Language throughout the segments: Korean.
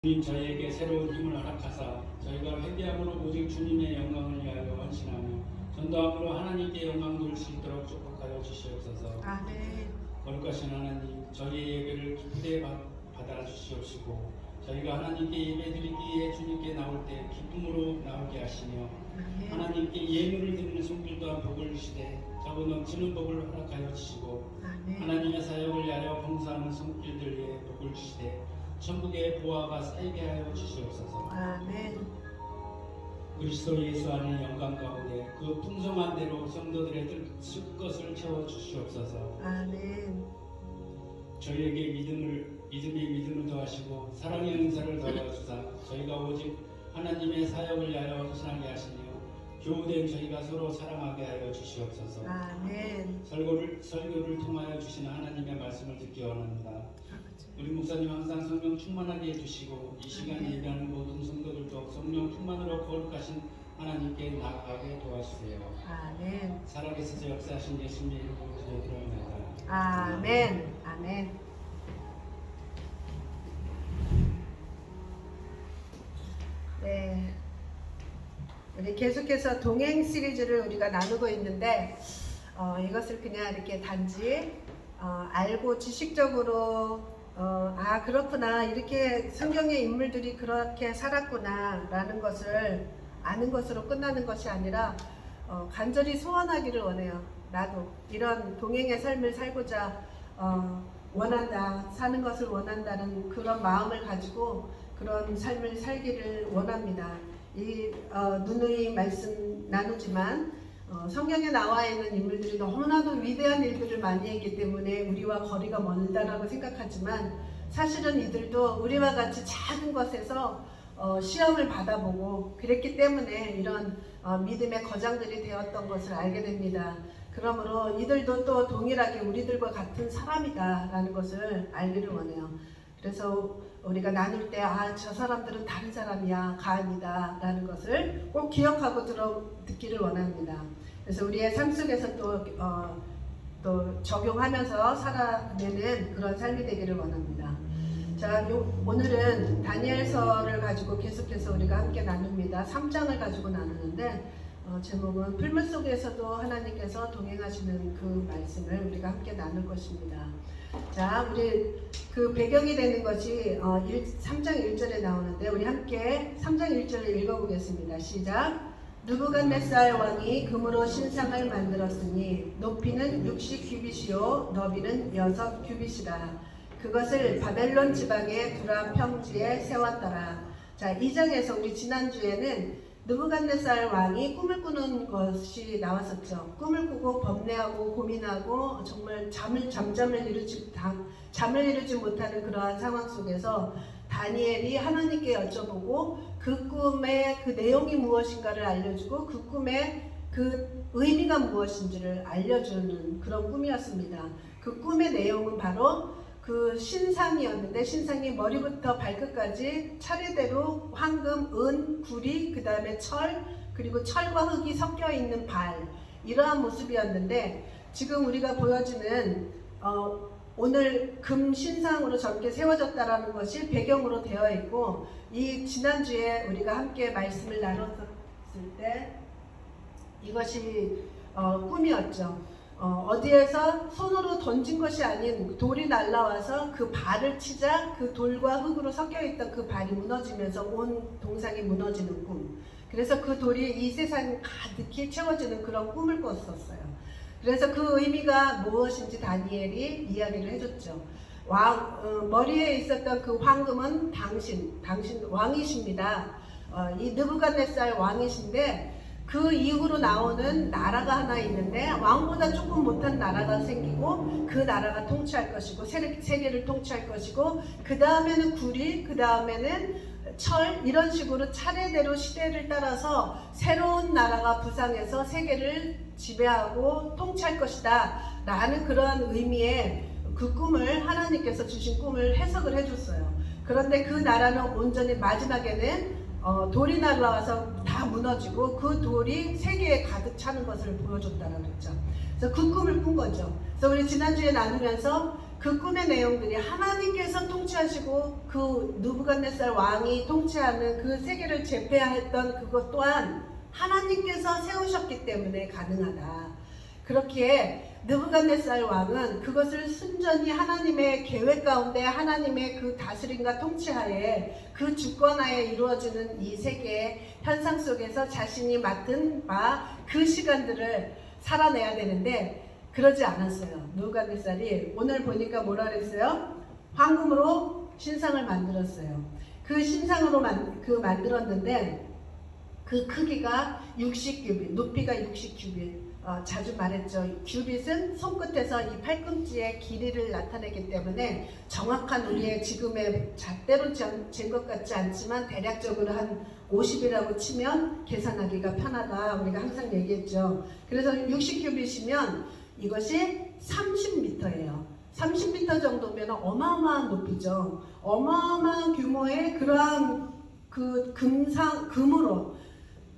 주님 저희에게 새로운 힘을 허락하사 저희가 회개함으로 오직 주님의 영광을 위하여 헌신하며 전도함으로 하나님께 영광 돌릴 수 있도록 축복하여 주시옵소서. 아멘. 거룩하신 하나님, 저희의 예배를 기쁘게 받아 주시옵시고 저희가 하나님께 예배드리기에 주님께 나올 때 기쁨으로 나오게 하시며 아멘. 하나님께 예물을 드리는 손길 또한 복을 주시되 자고 넘치는 복을 허락하여 주시고 아멘. 하나님의 사역을 위하여 봉사하는 손길들에 복을 주시되 천국의 보화가 쌓이게 하여 주시옵소서. 아멘. 그리스도 예수 안의 영광 가운데 그 풍성한 대로 성도들의 뜻 것을 채워 주시옵소서. 아멘. 저희에게 믿음의 믿음을 더하시고 사랑의 은사를 더하여 주사 저희가 오직 하나님의 사역을 위하여 헌신하게 하시며 교우된 저희가 서로 사랑하게 하여 주시옵소서. 아멘. 설교를 통하여 주시는 하나님의 말씀을 듣기 원합니다. 우리 목사님 항상 성령 충만하게 해주시고 이 시간에 예배하는 모든 성도들도 성령 충만으로 거룩하신 하나님께 나아가게 도와주세요. 아멘. 살아계셔서 역사하신 예수님의 이름으로 기도드립니다. 아멘. 아멘. 네. 우리 계속해서 동행 시리즈를 우리가 나누고 있는데 이것을 그냥 이렇게 단지 알고 지식적으로 그렇구나, 이렇게 성경의 인물들이 그렇게 살았구나 라는 것을 아는 것으로 끝나는 것이 아니라 간절히 소원하기를 원해요. 나도 이런 동행의 삶을 살고자 원한다, 사는 것을 원한다는 그런 마음을 가지고 그런 삶을 살기를 원합니다. 이 누누이 말씀 나누지만 성경에 나와 있는 인물들이 너무나도 위대한 일들을 많이 했기 때문에 우리와 거리가 멀다라고 생각하지만 사실은 이들도 우리와 같이 작은 것에서 시험을 받아보고 그랬기 때문에 이런 믿음의 거장들이 되었던 것을 알게 됩니다. 그러므로 이들도 또 동일하게 우리들과 같은 사람이다 라는 것을 알기를 원해요. 그래서 우리가 나눌 때 저 사람들은 다른 사람이야, 가은이다 라는 것을 꼭 기억하고 듣기를 원합니다. 그래서 우리의 삶 속에서 또 적용하면서 살아내는 그런 삶이 되기를 원합니다. 자, 오늘은 다니엘서를 가지고 계속해서 우리가 함께 나눕니다. 3장을 가지고 나누는데 제목은 풀물 속에서도 하나님께서 동행하시는 그 말씀을 우리가 함께 나눌 것입니다. 자, 우리 그 배경이 되는 것이 3장 1절에 나오는데 우리 함께 3장 1절을 읽어보겠습니다. 시작. 느부갓네살 왕이 금으로 신상을 만들었으니 높이는 60규빗이요 너비는 6규빗이라. 그것을 바벨론 지방의 두라 평지에 세웠더라. 자, 이 장에서 우리 지난주에는 느부갓네살 왕이 꿈을 꾸는 것이 나왔었죠. 꿈을 꾸고 범례하고 고민하고 정말 잠을 이루지 못하는 그러한 상황 속에서 다니엘이 하나님께 여쭤보고 그 꿈의 그 내용이 무엇인가를 알려주고 그 꿈의 그 의미가 무엇인지를 알려주는 그런 꿈이었습니다. 그 꿈의 내용은 바로 그 신상이었는데 신상이 머리부터 발끝까지 차례대로 황금, 은, 구리, 그 다음에 철, 그리고 철과 흙이 섞여 있는 발, 이러한 모습이었는데 지금 우리가 보여주는 오늘 금 신상으로 저렇게 세워졌다라는 것이 배경으로 되어 있고 이 지난주에 우리가 함께 말씀을 나눴을 때 이것이 꿈이었죠. 어디에서 손으로 던진 것이 아닌 돌이 날라와서 그 발을 치자 그 돌과 흙으로 섞여 있던 그 발이 무너지면서 온 동상이 무너지는 꿈. 그래서 그 돌이 이 세상 가득히 채워지는 그런 꿈을 꿨었어요. 그래서 그 의미가 무엇인지 다니엘이 이야기를 해줬죠. 머리에 있었던 그 황금은 당신 왕이십니다. 이 느부갓네살 왕이신데 그 이후로 나오는 나라가 하나 있는데 왕보다 조금 못한 나라가 생기고 그 나라가 통치할 것이고 세계를 통치할 것이고 그 다음에는 구리, 그 다음에는 철, 이런 식으로 차례대로 시대를 따라서 새로운 나라가 부상해서 세계를 지배하고 통치할 것이다 라는 그러한 의미의 그 꿈을 하나님께서 주신 꿈을 해석을 해줬어요. 그런데 그 나라는 온전히 마지막에는 돌이 날라와서 다 무너지고 그 돌이 세계에 가득 차는 것을 보여줬다라고 했죠. 그래서 그 꿈을 꾼 거죠. 그래서 우리 지난주에 나누면서 그 꿈의 내용들이 하나님께서 통치하시고 그 느부갓네살 왕이 통치하는 그 세계를 제패했던 그것 또한 하나님께서 세우셨기 때문에 가능하다. 그렇기에 느부갓네살 왕은 그것을 순전히 하나님의 계획 가운데 하나님의 그 다스림과 통치하에 그 주권하에 이루어지는 이 세계의 현상 속에서 자신이 맡은 바 그 시간들을 살아내야 되는데 그러지 않았어요. 느부갓네살이 오늘 보니까 뭐라 그랬어요? 황금으로 신상을 만들었어요. 그 신상으로 만들었는데 그 크기가 60규빗, 높이가 60규빗. 자주 말했죠. 규빗은 손끝에서 이 팔꿈치의 길이를 나타내기 때문에 정확한 우리의 지금의 잣대로 잰 것 같지 않지만 대략적으로 한 50이라고 치면 계산하기가 편하다. 우리가 항상 얘기했죠. 그래서 60규빗이면 이것이 30m예요. 30m 정도면 어마어마한 높이죠. 어마어마한 규모의 그러한 그 금으로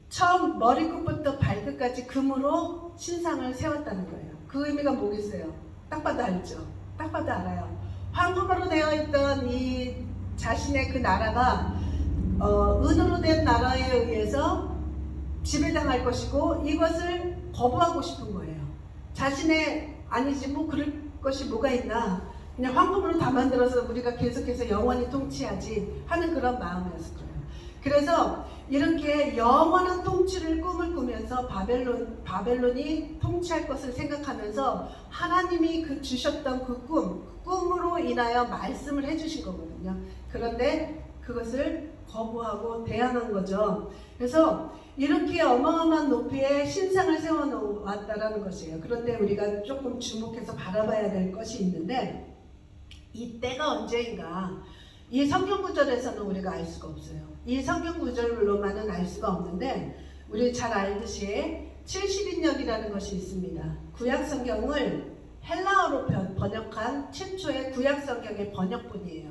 처음 머리끝부터 발끝까지 금으로 신상을 세웠다는 거예요. 그 의미가 뭐겠어요? 딱 봐도 알죠? 딱 봐도 알아요. 황금으로 되어 있던 이 자신의 그 나라가 은으로 된 나라에 의해서 지배당할 것이고 이것을 거부하고 싶은 거예요. 자신의 아니지 뭐 그럴 것이 뭐가 있나, 그냥 황금으로 다 만들어서 우리가 계속해서 영원히 통치하지 하는 그런 마음이었을 거예요. 그래서 이렇게 영원한 통치를 꿈을 꾸면서 바벨론이 통치할 것을 생각하면서 하나님이 그 주셨던 그 꿈으로 인하여 말씀을 해주신 거거든요. 그런데 그것을 거부하고 대항한 거죠. 그래서 이렇게 어마어마한 높이의 신상을 세워놓았다라는 것이에요. 그런데 우리가 조금 주목해서 바라봐야 될 것이 있는데 이 때가 언제인가 이 성경 구절에서는 우리가 알 수가 없어요. 이 성경 구절로만은 알 수가 없는데 우리 잘 알듯이 70인역이라는 것이 있습니다. 구약 성경을 헬라어로 번역한 최초의 구약 성경의 번역본이에요.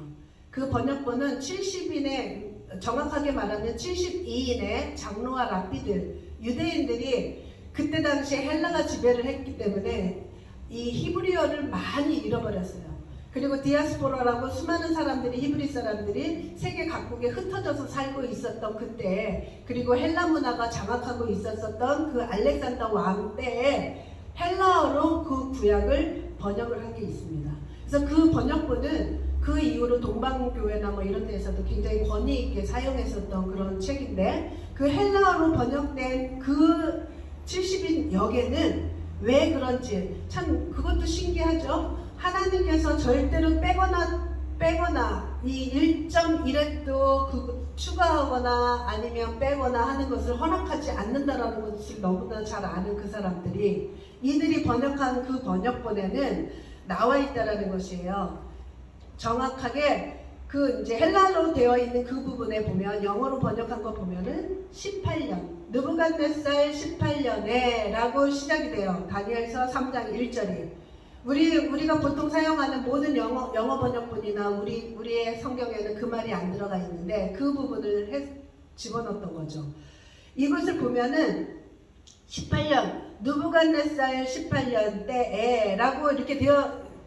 그 번역본은 70인의 정확하게 말하면 72인의 장로와 랍비들 유대인들이 그때 당시에 헬라가 지배를 했기 때문에 이 히브리어를 많이 잃어버렸어요. 그리고 디아스포라라고 수많은 사람들이 히브리 사람들이 세계 각국에 흩어져서 살고 있었던 그때, 그리고 헬라 문화가 장악하고 있었던 그 알렉산더 왕 때에 헬라어로 그 구약을 번역을 한 게 있습니다. 그래서 그 번역본은 그 이후로 동방교회나 뭐 이런 데에서도 굉장히 권위 있게 사용했었던 그런 책인데 그 헬라어로 번역된 그 70인 역에는 왜 그런지 참 그것도 신기하죠. 하나님께서 절대로 빼거나 이 1.1획도 추가하거나 아니면 빼거나 하는 것을 허락하지 않는다라는 것을 너무나 잘 아는 그 사람들이 이들이 번역한 그 번역본에는 나와 있다라는 것이에요. 정확하게 그 이제 헬라어로 되어 있는 그 부분에 보면 영어로 번역한 거 보면은 18년 느부갓네살 18년에 라고 시작이 돼요. 다니엘서 3장 1절이 우리가 보통 사용하는 모든 영어 번역본이나 우리의 성경에는 그 말이 안 들어가 있는데 그 부분을 집어넣었던 거죠. 이것을 보면은 18년 느부갓네살 18년 때에 라고 이렇게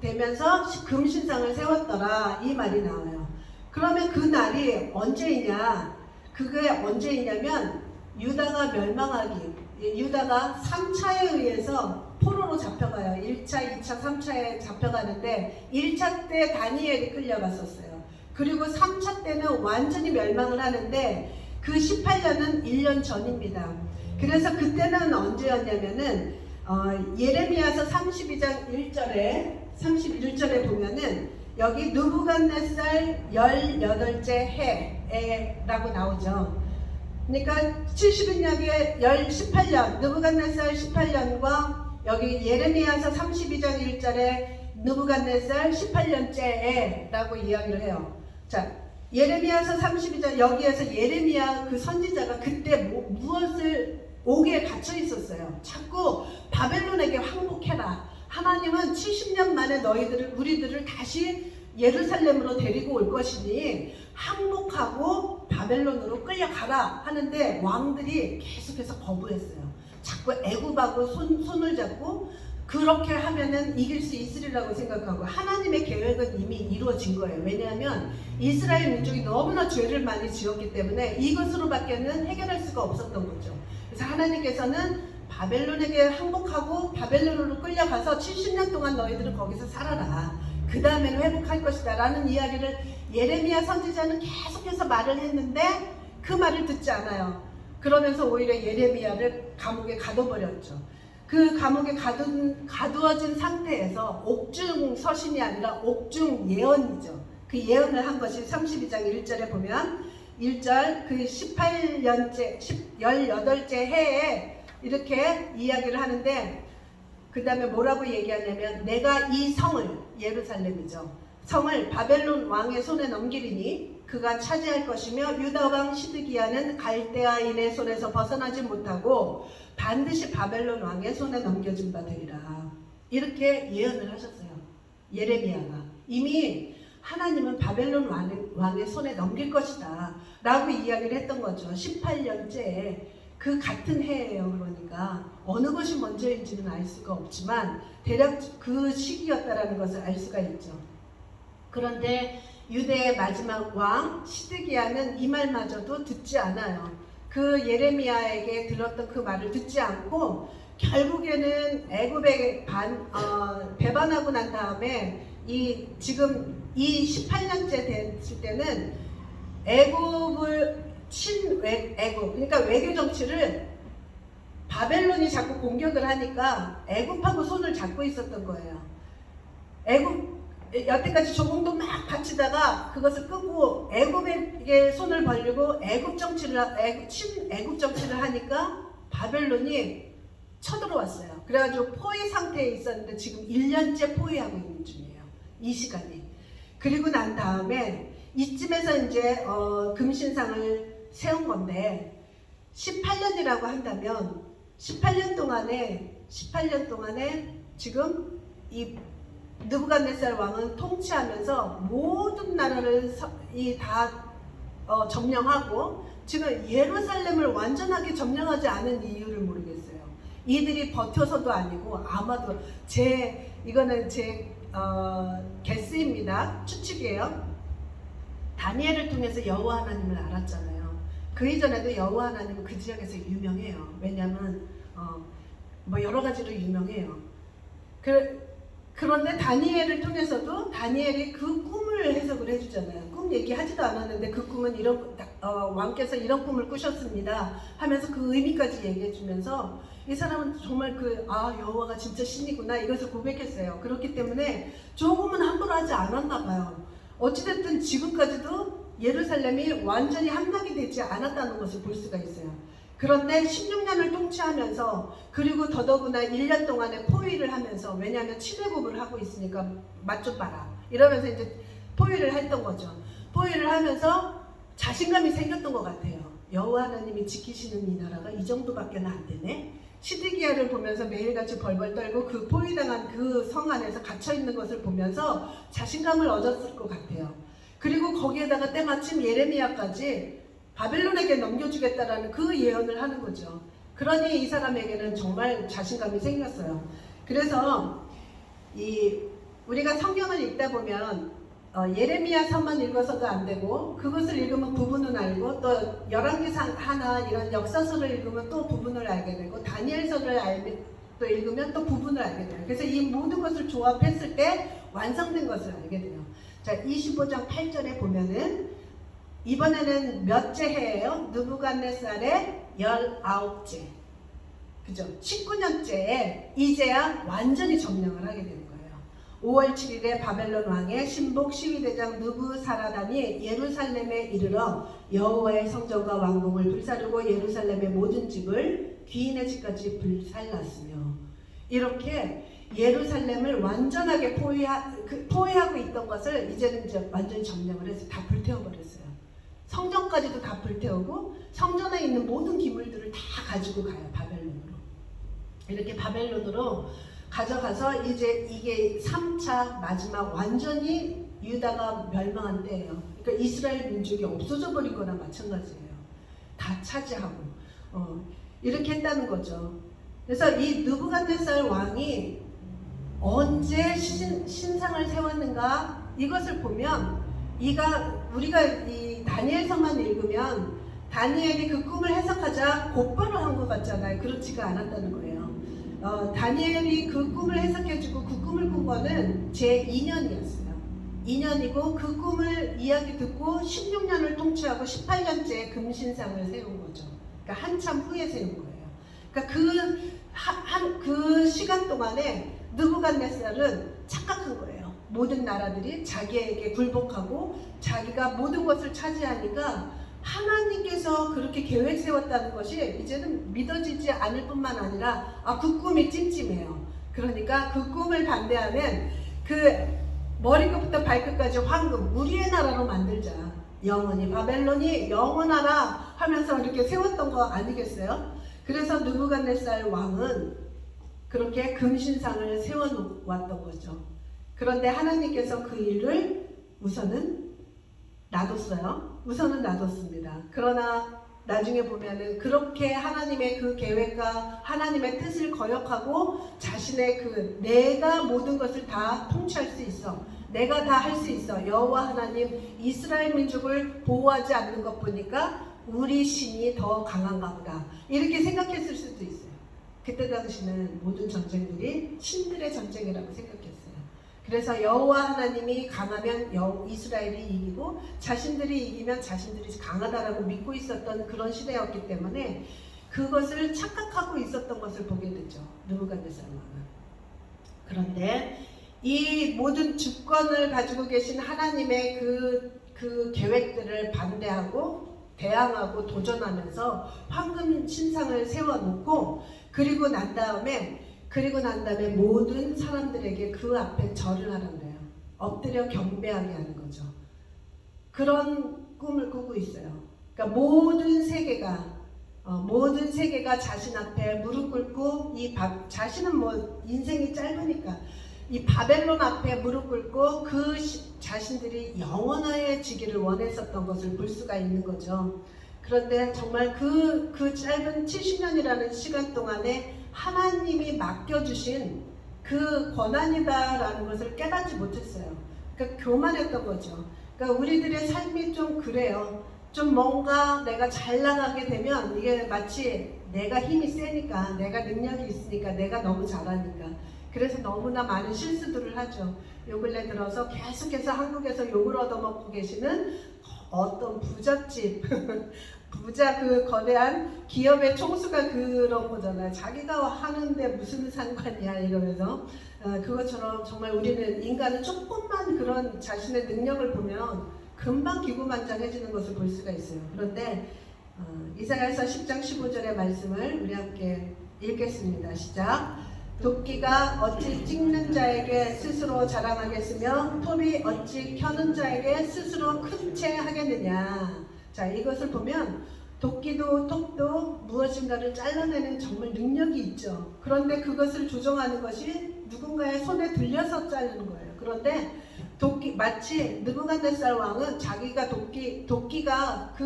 되면서 금신상을 세웠더라 이 말이 나와요. 그러면 그 날이 언제이냐? 그게 언제이냐면 유다가 유다가 3차에 의해서 포로로 잡혀가요. 1차, 2차, 3차에 잡혀가는데 1차 때 다니엘이 끌려갔었어요. 그리고 3차 때는 완전히 멸망을 하는데 그 18년은 1년 전입니다. 그래서 그때는 언제였냐면은 예레미야서 32장 31절에 보면은 여기 느부갓네살 18째 해라고 나오죠. 그러니까 70인역의 18년 느부갓네살 18년과 여기 예레미야서 32장 1절에 느부갓네살 18년째에 라고 이야기를 해요. 자, 예레미야서 32장 여기에서 예레미야 그 선지자가 그때 무엇을 옥에 갇혀 있었어요. 자꾸 바벨론에게 항복해라. 하나님은 70년 만에 우리들을 다시 예루살렘으로 데리고 올 것이니 항복하고 바벨론으로 끌려가라 하는데 왕들이 계속해서 거부했어요. 자꾸 애굽하고 손을 잡고 그렇게 하면은 이길 수 있으리라고 생각하고 하나님의 계획은 이미 이루어진 거예요. 왜냐하면 이스라엘 민족이 너무나 죄를 많이 지었기 때문에 이것으로밖에는 해결할 수가 없었던 거죠. 그래서 하나님께서는 바벨론에게 항복하고 바벨론으로 끌려가서 70년 동안 너희들은 거기서 살아라. 그 다음에는 회복할 것이다 라는 이야기를 예레미야 선지자는 계속해서 말을 했는데 그 말을 듣지 않아요. 그러면서 오히려 예레미야를 감옥에 가둬버렸죠. 그 감옥에 가두어진 상태에서 옥중 서신이 아니라 옥중 예언이죠. 그 예언을 한 것이 32장 1절에 보면 1절 그 18째 해에 이렇게 이야기를 하는데 그 다음에 뭐라고 얘기하냐면 내가 이 성을 예루살렘이죠. 성을 바벨론 왕의 손에 넘기리니 그가 차지할 것이며 유다 왕 시드기야는 갈대아인의 손에서 벗어나지 못하고 반드시 바벨론 왕의 손에 넘겨진 바 되리라. 이렇게 예언을 하셨어요. 예레미야가 이미 하나님은 바벨론 왕의 손에 넘길 것이다 라고 이야기를 했던 거죠. 18년째 그 같은 해예요. 그러니까 어느 것이 먼저인지는 알 수가 없지만 대략 그 시기였다라는 것을 알 수가 있죠. 그런데 유대의 마지막 왕 시드기야는 이 말마저도 듣지 않아요. 그 예레미야에게 들었던 그 말을 듣지 않고 결국에는 애굽에 배반하고 난 다음에 지금 이 18년째 됐을 때는 애굽을 애굽 그러니까 외교 정치를 바벨론이 자꾸 공격을 하니까 애굽하고 손을 잡고 있었던 거예요. 애굽 여태까지 조공도 막 바치다가 그것을 끄고 애굽에게 손을 벌리고 애굽 정치를 하니까 바벨론이 쳐들어왔어요. 그래가지고 포위 상태에 있었는데 지금 1년째 포위하고 있는 중이에요. 이 시간이. 그리고 난 다음에 이쯤에서 이제 금신상을 세운 건데 18년이라고 한다면 18년 동안에 지금 이 느부갓네살 왕은 통치하면서 모든 나라를 다 점령하고 지금 예루살렘을 완전하게 점령하지 않은 이유를 모르겠어요. 이들이 버텨서도 아니고 아마도 이거는 제 게스입니다. 추측이에요. 다니엘을 통해서 여호와 하나님을 알았잖아요. 그 이전에도 여호와 하나님은 그 지역에서 유명해요. 왜냐하면 뭐 여러 가지로 유명해요. 그런데 다니엘을 통해서도 다니엘이 그 꿈을 해석을 해주잖아요. 꿈 얘기하지도 않았는데 그 꿈은 왕께서 이런 꿈을 꾸셨습니다 하면서 그 의미까지 얘기해주면서 이 사람은 정말 여호와가 진짜 신이구나 이것을 고백했어요. 그렇기 때문에 조금은 함부로 하지 않았나 봐요. 어찌됐든 지금까지도 예루살렘이 완전히 함락이 되지 않았다는 것을 볼 수가 있어요. 그런데 16년을 통치하면서 그리고 더더구나 1년 동안에 포위를 하면서 왜냐하면 침해국을 하고 있으니까 맛 좀 봐라 이러면서 이제 포위를 했던 거죠. 포위를 하면서 자신감이 생겼던 것 같아요. 여호와 하나님이 지키시는 이 나라가 이 정도밖에 안 되네. 시드기야를 보면서 매일같이 벌벌 떨고 그 포위당한 그 성 안에서 갇혀있는 것을 보면서 자신감을 얻었을 것 같아요. 그리고 거기에다가 때마침 예레미야까지 바벨론에게 넘겨주겠다라는 그 예언을 하는 거죠. 그러니 이 사람에게는 정말 자신감이 생겼어요. 그래서 우리가 성경을 읽다 보면 예레미야서만 읽어서도 안 되고 그것을 읽으면 부분은 알고 또 열왕기상 하나 이런 역사서를 읽으면 또 부분을 알게 되고 다니엘서를 또 읽으면 또 부분을 알게 돼요. 그래서 이 모든 것을 조합했을 때 완성된 것을 알게 돼요. 자, 25장 8절에 보면은 이번에는 몇째 해예요? 느부갓네살의 19째. 그죠? 19년째에 이제야 완전히 점령을 하게 되는 거예요. 5월 7일에 바벨론 왕의 신복 시위대장 느부사라단이 예루살렘에 이르러 여호와의 성전과 왕궁을 불사르고 예루살렘의 모든 집을 귀인의 집까지 불살랐으며 이렇게 예루살렘을 완전하게 포위하고 있던 것을 이제는 이제 완전히 점령을 해서 다 불태워버렸어요. 성전까지도 다 불태우고 성전에 있는 모든 기물들을 다 가지고 가요. 바벨론으로. 이렇게 바벨론으로 가져가서 이제 이게 3차 마지막 완전히 유다가 멸망한 때예요. 그러니까 이스라엘 민족이 없어져 버린 거나 마찬가지예요. 다 차지하고 이렇게 했다는 거죠. 그래서 이 느부갓네살 왕이 언제 신상을 세웠는가? 이것을 보면 우리가 이 다니엘서만 읽으면 다니엘이 그 꿈을 해석하자 곧바로 한 것 같잖아요. 그렇지가 않았다는 거예요. 다니엘이 그 꿈을 해석해주고 그 꿈을 꾼 거는 제 2년이었어요. 2년이고 그 꿈을 이야기 듣고 16년을 통치하고 18년째 금신상을 세운 거죠. 그러니까 한참 후에 세운 거예요. 그러니까 그 시간 동안에 느부갓네살은 착각한 거예요. 모든 나라들이 자기에게 굴복하고 자기가 모든 것을 차지하니까 하나님께서 그렇게 계획 세웠다는 것이 이제는 믿어지지 않을 뿐만 아니라 그 꿈이 찜찜해요. 그러니까 그 꿈을 반대하는 그 머리끝부터 발끝까지 황금, 우리의 나라로 만들자. 영원히 바벨론이 영원하라 하면서 이렇게 세웠던 거 아니겠어요? 그래서 느부갓네살 왕은 그렇게 금신상을 세워왔던 거죠. 그런데 하나님께서 그 일을 우선은 놔뒀습니다. 그러나 나중에 보면은 그렇게 하나님의 그 계획과 하나님의 뜻을 거역하고 자신의 내가 모든 것을 다 통치할 수 있어, 내가 다 할 수 있어, 여호와 하나님 이스라엘 민족을 보호하지 않는 것 보니까 우리 신이 더 강한가 보다 이렇게 생각했을 수도 있어요. 그때 당시는 모든 전쟁들이 신들의 전쟁이라고 생각했어요. 그래서 여호와 하나님이 강하면 이스라엘이 이기고 자신들이 이기면 자신들이 강하다라고 믿고 있었던 그런 시대였기 때문에 그것을 착각하고 있었던 것을 보게 되죠. 느부갓네살 왕은. 그런데 이 모든 주권을 가지고 계신 하나님의 그 계획들을 반대하고 대항하고 도전하면서 황금 신상을 세워놓고 그리고 난 다음에 모든 사람들에게 그 앞에 절을 하라고 해요. 엎드려 경배하게 하는 거죠. 그런 꿈을 꾸고 있어요. 그러니까 모든 세계가 자신 앞에 무릎 꿇고 자신은 인생이 짧으니까 이 바벨론 앞에 무릎 꿇고 자신들이 영원해지기를 원했었던 것을 볼 수가 있는 거죠. 그런데 정말 그 짧은 70년이라는 시간 동안에 하나님이 맡겨주신 그 권한이다라는 것을 깨닫지 못했어요. 그러니까 교만했던 거죠. 그러니까 우리들의 삶이 좀 그래요. 좀 뭔가 내가 잘 나가게 되면 이게 마치 내가 힘이 세니까, 내가 능력이 있으니까, 내가 너무 잘하니까. 그래서 너무나 많은 실수들을 하죠. 요 근래 들어서 계속해서 한국에서 욕을 얻어먹고 계시는 어떤 부잣집 부자 거대한 기업의 총수가 그런 거잖아요. 자기가 하는데 무슨 상관이야 이러면서 그것처럼 정말 인간은 조금만 그런 자신의 능력을 보면 금방 기구만장해지는 것을 볼 수가 있어요. 그런데 이사야서 10장 15절의 말씀을 우리 함께 읽겠습니다. 시작. 도끼가 어찌 찍는 자에게 스스로 자랑하겠으며 톱이 어찌 켜는 자에게 스스로 큰 채 하겠느냐. 자, 이것을 보면 도끼도 톱도 무엇인가를 잘라내는 정말 능력이 있죠. 그런데 그것을 조정하는 것이 누군가의 손에 들려서 자르는 거예요. 그런데 마치 느부갓네살 왕은 자기가 도끼가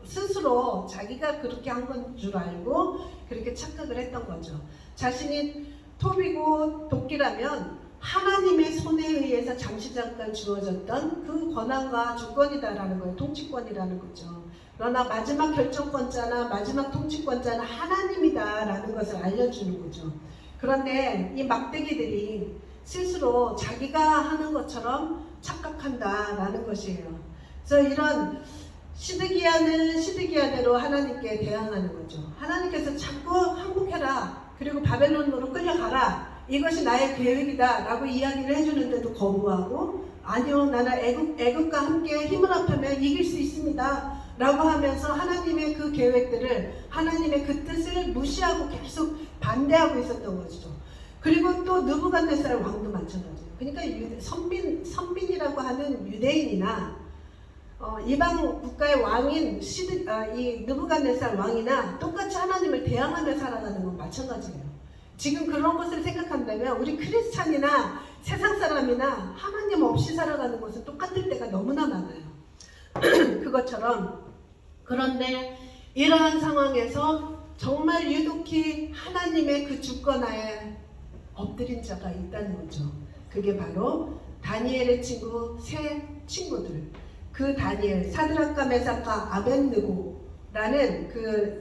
스스로 자기가 그렇게 한 건 줄 알고 그렇게 착각을 했던 거죠. 자신이 톱이고 도끼라면 하나님의 손에 의해서 잠시 잠깐 주어졌던 그 권한과 주권이다라는 거예요. 통치권이라는 거죠. 그러나 마지막 결정권자나 마지막 통치권자는 하나님이다라는 것을 알려주는 거죠. 그런데 이 막대기들이 스스로 자기가 하는 것처럼 착각한다라는 것이에요. 그래서 이런 시드기야는 시드기야대로 하나님께 대항하는 거죠. 하나님께서 자꾸 항복해라. 그리고 바벨론으로 끌려가라. 이것이 나의 계획이다 라고 이야기를 해주는데도 거부하고 아니요 나는 애국과 함께 힘을 합하면 이길 수 있습니다 라고 하면서 하나님의 그 계획들을 하나님의 그 뜻을 무시하고 계속 반대하고 있었던 것이죠. 그리고 또 느부갓네살 왕도 마찬가지예요. 그러니까 선빈이라고 하는 유대인이나 이방 국가의 왕인 이 느부갓네살 왕이나 똑같이 하나님을 대항하며 살아가는 건 마찬가지예요. 지금 그런 것을 생각한다면 우리 크리스찬이나 세상 사람이나 하나님 없이 살아가는 것은 똑같을 때가 너무나 많아요. 그것처럼 그런데 이러한 상황에서 정말 유독히 하나님의 그 주권하에 엎드린 자가 있다는 거죠. 그게 바로 다니엘의 친구 세 친구들. 그 다니엘, 사드락과 메삭과 아벳느고라는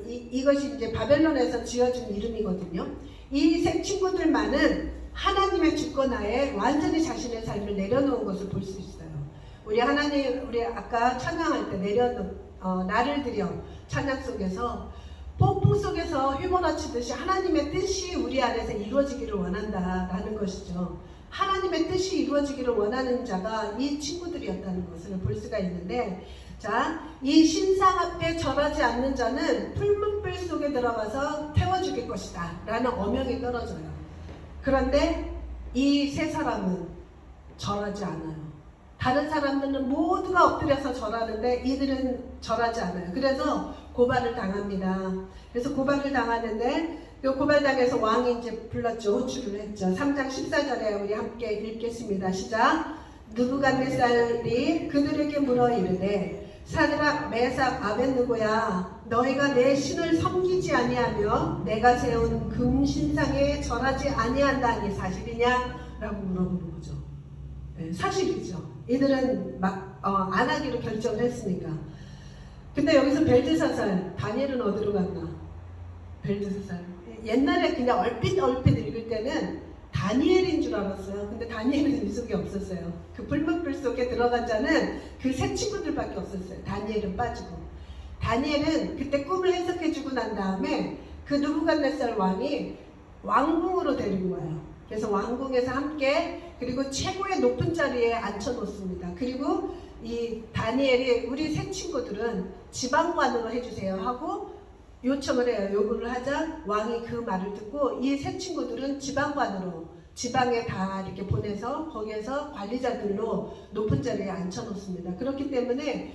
이것이 이제 바벨론에서 지어진 이름이거든요. 이 세 친구들만은 하나님의 주권하에 완전히 자신의 삶을 내려놓은 것을 볼 수 있어요. 우리 아까 찬양할 때 나를 드려 찬양 속에서 폭풍 속에서 휘몰아치듯이 하나님의 뜻이 우리 안에서 이루어지기를 원한다라는 것이죠. 하나님의 뜻이 이루어지기를 원하는 자가 이 친구들이었다는 것을 볼 수가 있는데, 자, 이 신상 앞에 절하지 않는 자는 풀문불 속에 들어가서 태워 죽일 것이다 라는 어명이 떨어져요. 그런데 이 세 사람은 절하지 않아요. 다른 사람들은 모두가 엎드려서 절하는데 이들은 절하지 않아요. 그래서 고발을 당합니다. 그래서 고발을 당하는데 그 고발당해서 왕이 이제 불렀죠. 호출을 했죠. 3장 14절에 우리 함께 읽겠습니다. 시작. 느부갓네살이 그들에게 물어 이르되 사드락 메삭 아벳느고야 너희가 내 신을 섬기지 아니하며 내가 세운 금신상에 절하지 아니한다니 사실이냐? 라고 물어보는 거죠. 네, 사실이죠. 이들은 안 하기로 결정을 했으니까. 근데 여기서 벨드사살, 다니엘은 어디로 갔나? 벨드사살. 옛날에 그냥 얼핏 읽을 때는 다니엘인 줄 알았어요. 근데 다니엘은 이 속에 없었어요. 그 불문불 속에 들어간 자는 그 세 친구들밖에 없었어요. 다니엘은 빠지고. 다니엘은 그때 꿈을 해석해주고 난 다음에 그 느부갓네살 왕이 왕궁으로 데리고 와요. 그래서 왕궁에서 함께, 그리고 최고의 높은 자리에 앉혀놓습니다. 그리고 이 다니엘이 우리 세 친구들은 지방관으로 해주세요 하고 요청을 해요. 요구를 하자 왕이 그 말을 듣고 이 세 친구들은 지방관으로 지방에 다 이렇게 보내서 거기에서 관리자들로 높은 자리에 앉혀놓습니다. 그렇기 때문에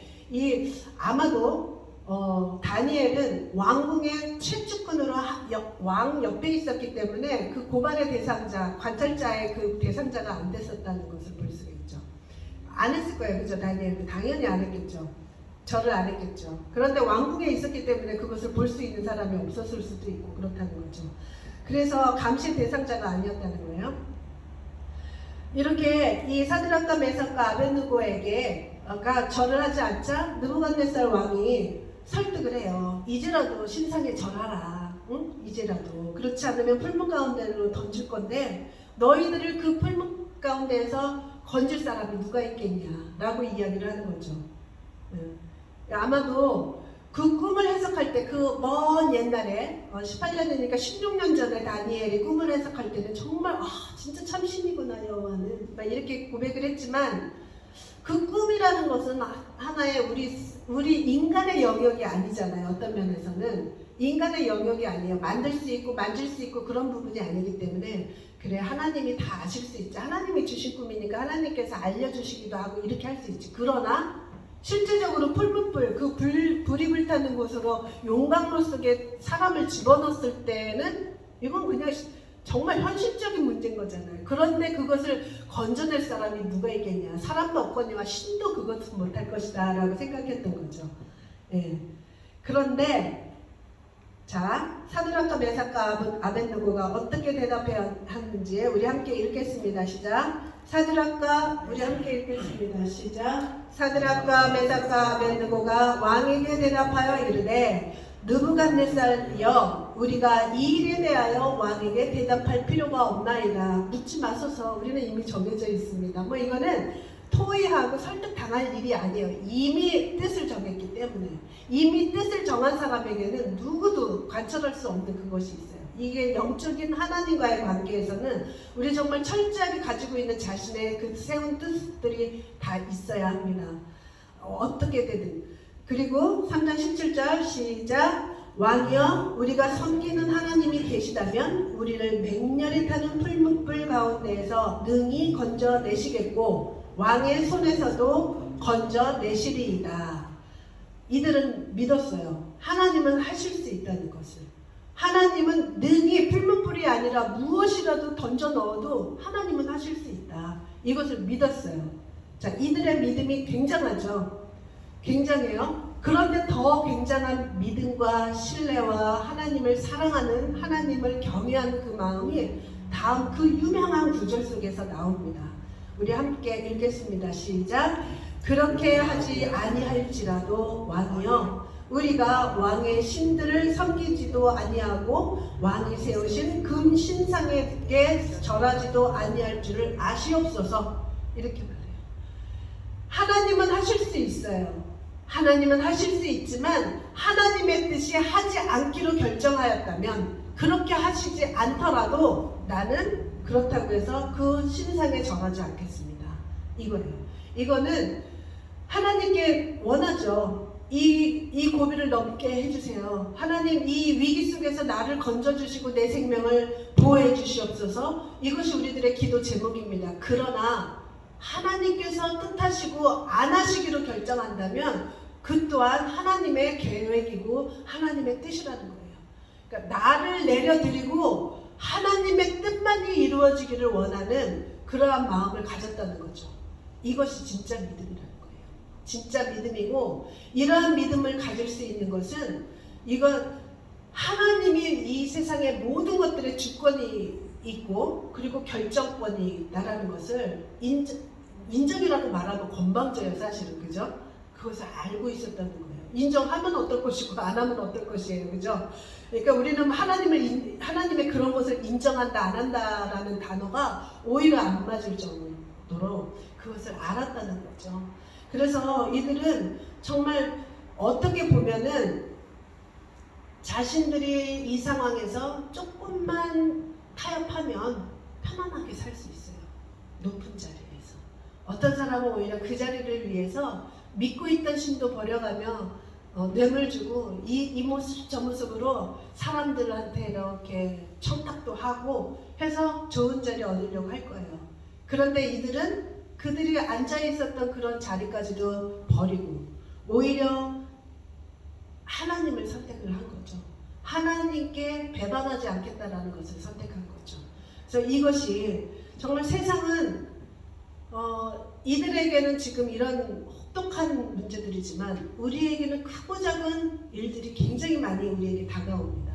아마도 다니엘은 왕궁의 최측근으로 왕 옆에 있었기 때문에 그 고발의 대상자, 관찰자의 그 대상자가 안 됐었다는 것을 볼 수가 있죠. 안 했을 거예요. 그죠? 다니엘은 당연히 안 했겠죠. 절을 안 했겠죠. 그런데 왕궁에 있었기 때문에 그것을 볼 수 있는 사람이 없었을 수도 있고 그렇다는 거죠. 그래서 감시 대상자가 아니었다는 거예요. 이렇게 이 사드락과 메삭과 아벳느고에게 절을 하지 않자 느부갓네살 왕이 설득을 해요. 이제라도 신상에 절하라. 응? 이제라도. 그렇지 않으면 풀문 가운데로 던질 건데 너희들을 그 풀문 가운데에서 건질 사람이 누가 있겠냐 라고 이야기를 하는 거죠. 아마도 그 꿈을 해석할 때 그 먼 옛날에 18년이니까 16년 전에 다니엘이 꿈을 해석할 때는 정말 진짜 참신이구나 여호와는 막 이렇게 고백을 했지만 그 꿈이라는 것은 하나의 우리 인간의 영역이 아니잖아요. 어떤 면에서는 인간의 영역이 아니에요. 만들 수 있고 만질 수 있고 그런 부분이 아니기 때문에 그래 하나님이 다 아실 수 있지. 하나님이 주신 꿈이니까 하나님께서 알려주시기도 하고 이렇게 할 수 있지. 그러나 실제적으로 풀문불, 그 불이 불타는 곳으로 용광로 속에 사람을 집어넣었을 때는 이건 그냥 정말 현실적인 문제인 거잖아요. 그런데 그것을 건져낼 사람이 누가 있겠냐. 사람도 없거니와 신도 그것은 못할 것이다 라고 생각했던 거죠. 예. 그런데 자, 사드락과 메삭과 아벳느고가 어떻게 대답하는지 우리 함께 읽겠습니다. 시작. 사드락과 우리 함께 읽겠습니다. 시작. 사드락과 메삭과 아벳느고가 왕에게 대답하여 이르되 느부갓네살여 우리가 이 일에 대하여 왕에게 대답할 필요가 없나이다. 묻지 마소서. 우리는 이미 정해져 있습니다. 이거는 토의하고 설득당할 일이 아니에요. 이미 뜻을 정했기 때문에. 이미 뜻을 정한 사람에게는 누구도 관철할 수 없는 그것이 있어요. 이게 영적인 하나님과의 관계에서는 우리 정말 철저하게 가지고 있는 자신의 그 세운 뜻들이 다 있어야 합니다. 어떻게 되든. 그리고 3장 17절 시작. 왕이여 우리가 섬기는 하나님이 계시다면 우리를 맹렬히 타는 풀문불 가운데에서 능히 건져내시겠고 왕의 손에서도 건져내시리이다. 이들은 믿었어요. 하나님은 하실 수 있다는 것을. 하나님은 능히 풀문불이 아니라 무엇이라도 던져 넣어도 하나님은 하실 수 있다. 이것을 믿었어요. 자, 이들의 믿음이 굉장하죠. 굉장해요. 그런데 더 굉장한 믿음과 신뢰와 하나님을 사랑하는, 하나님을 경외하는 그 마음이 다음 그 유명한 구절 속에서 나옵니다. 우리 함께 읽겠습니다. 시작. 그렇게 하지 아니할지라도 왕이여 우리가 왕의 신들을 섬기지도 아니하고 왕이 세우신 금 신상에게 절하지도 아니할 줄을 아시옵소서. 이렇게 말해요. 하나님은 하실 수 있어요. 하나님은 하실 수 있지만 하나님의 뜻이 하지 않기로 결정하였다면 그렇게 하시지 않더라도 나는 그렇다고 해서 그 신상에 절하지 않겠습니다. 이거예요. 이거는 하나님께 원하죠. 이 고비를 넘게 해주세요. 하나님 이 위기 속에서 나를 건져주시고 내 생명을 보호해 주시옵소서. 이것이 우리들의 기도 제목입니다. 그러나 하나님께서 뜻하시고 안 하시기로 결정한다면 그 또한 하나님의 계획이고 하나님의 뜻이라는 거예요. 그러니까 나를 내려드리고 하나님의 뜻만이 이루어지기를 원하는 그러한 마음을 가졌다는 거죠. 이것이 진짜 믿음이라는 거예요. 진짜 믿음이고 이러한 믿음을 가질 수 있는 것은 이건 하나님이 이 세상의 모든 것들의 주권이 있고 그리고 결정권이 있다라는 것을 인정이라고 말하면 건방져요. 사실은. 그죠? 그것을 알고 있었다는 거예요. 인정하면 어떨 것이고 안 하면 어떨 것이에요. 그죠? 그러니까 우리는 하나님의 그런 것을 인정한다 안 한다라는 단어가 오히려 안 맞을 정도로 그것을 알았다는 거죠. 그래서 이들은 정말 어떻게 보면은 자신들이 이 상황에서 조금만 타협하면 편안하게 살 수 있어요. 높은 자리에서. 어떤 사람은 오히려 그 자리를 위해서 믿고 있던 신도 버려가며 뇌물 주고 이 모습 저 모습으로 사람들한테 이렇게 청탁도 하고 해서 좋은 자리 얻으려고 할 거예요. 그런데 이들은 그들이 앉아 있었던 그런 자리까지도 버리고 오히려 하나님을 선택을 한 거죠. 하나님께 배반하지 않겠다라는 것을 선택한 거죠. 그래서 이것이 정말 세상은 이들에게는 지금 이런 혹독한 문제들이지만 우리에게는 크고 작은 일들이 굉장히 많이 우리에게 다가옵니다.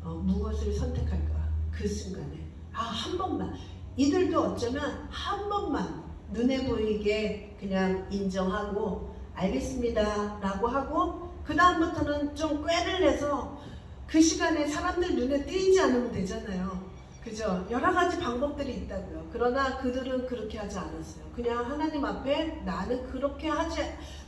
무엇을 선택할까? 그 순간에 한 번만 이들도 어쩌면 한 번만 눈에 보이게 그냥 인정하고 알겠습니다 라고 하고 그 다음부터는 좀 꾀를 내서 그 시간에 사람들 눈에 띄지 않으면 되잖아요. 그죠? 여러 가지 방법들이 있다고요. 그러나 그들은 그렇게 하지 않았어요. 그냥 하나님 앞에 나는 그렇게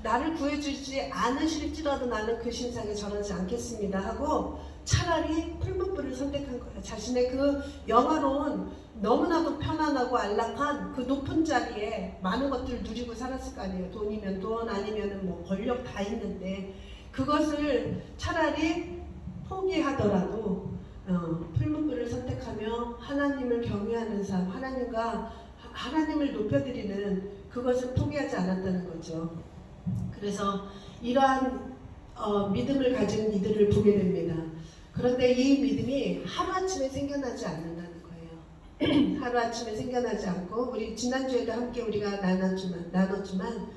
나를 구해주지 않으실지라도 나는 그 신상에 절하지 않겠습니다 하고 차라리 풀무불을 선택한 거예요. 자신의 그 영화로운 너무나도 편안하고 안락한 그 높은 자리에 많은 것들을 누리고 살았을 거 아니에요. 돈이면 돈 아니면 뭐 권력 다 있는데 그것을 차라리 포기하더라도 풀무불을 선택하며 하나님을 경외하는 삶, 하나님을 높여드리는 그것을 포기하지 않았다는 거죠. 그래서 이러한 믿음을 가진 이들을 보게 됩니다. 그런데 이 믿음이 하루아침에 생겨나지 않는다는 거예요. 하루아침에 생겨나지 않고 우리 지난주에도 함께 우리가 나눴지만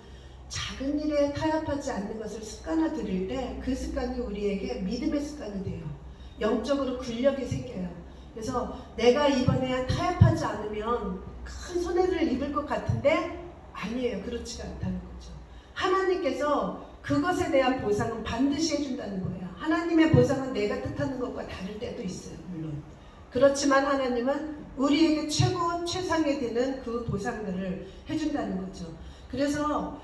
작은 일에 타협하지 않는 것을 습관화들일 때 그 습관이 우리에게 믿음의 습관이 돼요. 영적으로 근력이 생겨요. 그래서 내가 이번에 타협하지 않으면 큰 손해를 입을 것 같은데 아니에요. 그렇지가 않다는 거죠. 하나님께서 그것에 대한 보상은 반드시 해준다는 거예요. 하나님의 보상은 내가 뜻하는 것과 다를 때도 있어요. 물론. 그렇지만 하나님은 우리에게 최상에 되는 그 보상들을 해준다는 거죠. 그래서